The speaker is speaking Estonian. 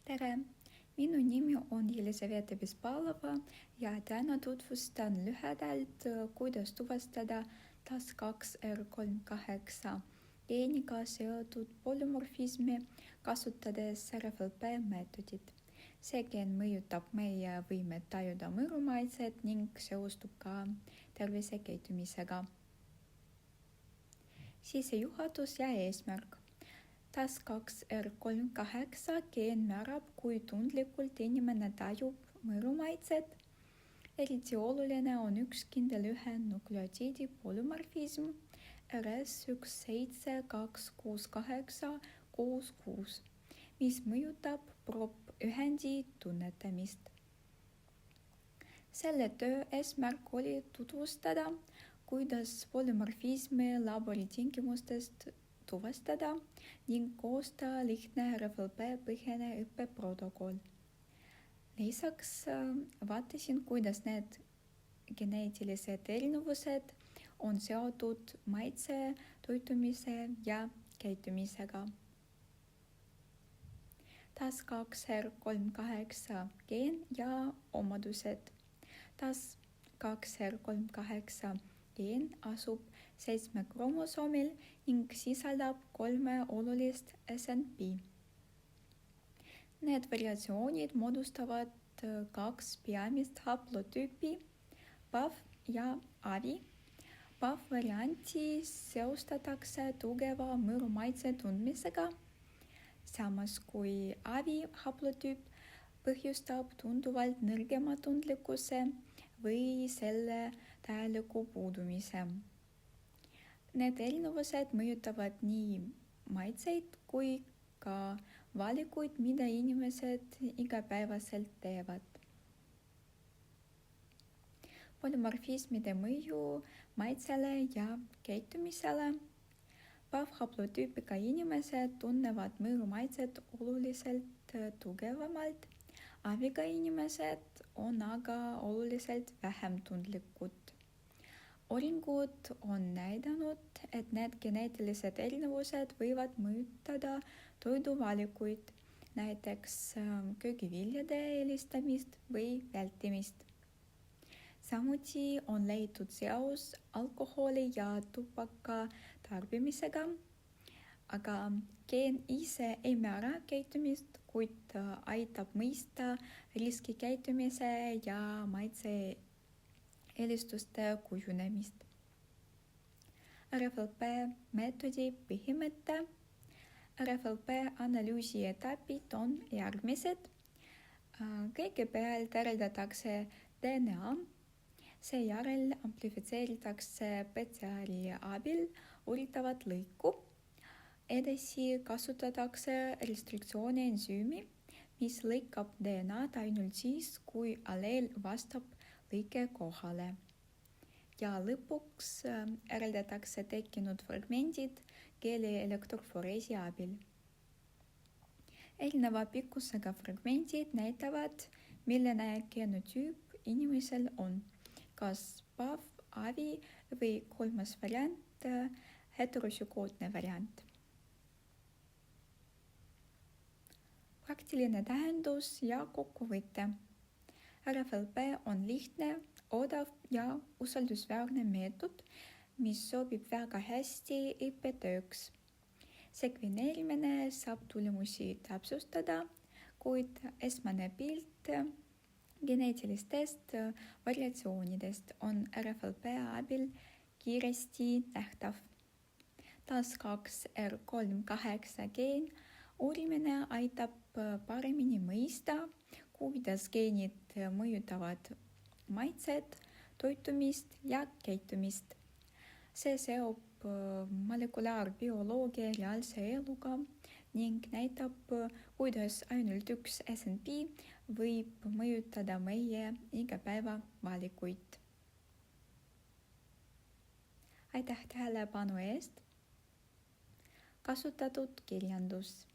Tere! Minu nimi on Jelisaveta Bespalova ja täna tutvustan lühedalt, kuidas tuvastada TAS2R38 geeniga seotud polümorfismi kasutades RFLP meetodit. See geen mõjutab meie võimet tajuda mõrumaitset ning seostub ka tervisekäitumisega. Sissejuhatus ja eesmärk. TAS2R38 geen määrab, kui tundlikult inimene tajub mõrumaitset. Eriti oluline on üks kindel ühend nukleotiidi polümorfism RS1726866, mis mõjutab proopühendi tunnetamist. Selle töö eesmärk oli tutvustada, kuidas polümorfismi laboritingimustest tuvastada ning koostada lihtne RFLP põhjane õppeprotokoll. Lisaks vaatasin, kuidas need geneetilised erinevused on seotud maitse, toitumise ja käitumisega. TAS2R38 geen ja omadused. TAS2R38 geen asub 7 kromosoomil ning sisaldab 3 olulist SNP. Need variatsioonid moodustavad 2 peamist haplotüüpi, PAV ja AVI. PAV-varianti seostatakse tugeva mõrumaitse tundmisega, samas kui AVI haplotüüp põhjustab tunduvalt nõrgema tundlikkuse või selle täieliku puudumise. Need erinevused mõjutavad nii maitseid kui ka valikuid, mida inimesed igapäevaselt teevad. Polümorfismide mõju maitsele ja käitumisele. PAV-haplotüüpiga inimesed tunnevad mõrumaitset oluliselt tugevamalt. AVI-ga inimesed on aga oluliselt vähem tundlikud. Uuringud on näidanud, et need geneetilised erinevused võivad mõjutada toiduvalikuid, näiteks köögiviljade eelistamist või vältimist. Samuti on leitud seos alkoholi ja tubaka tarbimisega, aga geen ise ei määra käitumist, kuid aitab mõista riskikäitumise ja maitse eelistuste kujunemist. RFLP meetodi põhimõte. RFLP analüüsi etapid on järgmised. Kõigepealt järeldatakse DNA, seejärel amplifitseeritakse PCR-i abil uuritavat lõiku. Edasi kasutatakse restriktsiooni ensüümi, mis lõikab DNA-d ainult siis, kui alleel vastab lõike kohale. Ja lõpuks järeldatakse tekkinud fragmendid keeli elektroforeesi abil. Erineva pikkusega fragmendid näitavad, milline genotüüp inimesel on, kas PAV, AVI või kolmas variant, heterosügootne variant. Praktiline tähendus ja kokkuvõte. RFLP on lihtne, odav ja usaldusväärne meetod, mis sobib väga hästi õppetööks. Sekveneerimine saab tulemusi täpsustada, kuid esmane pilt geneetilistest variatsioonidest on RFLP abil kiiresti nähtav. TAS2R38 geen uurimine aitab paremini mõista, kuidas geenid mõjutavad maitset, toitumist ja käitumist. See seob molekulaarbioloogia reaalse eluga ning näitab, kuidas ainult üks SNP võib mõjutada meie igapäevavalikuid. Aitäh tähelepanu eest! Kasutatud kirjandus.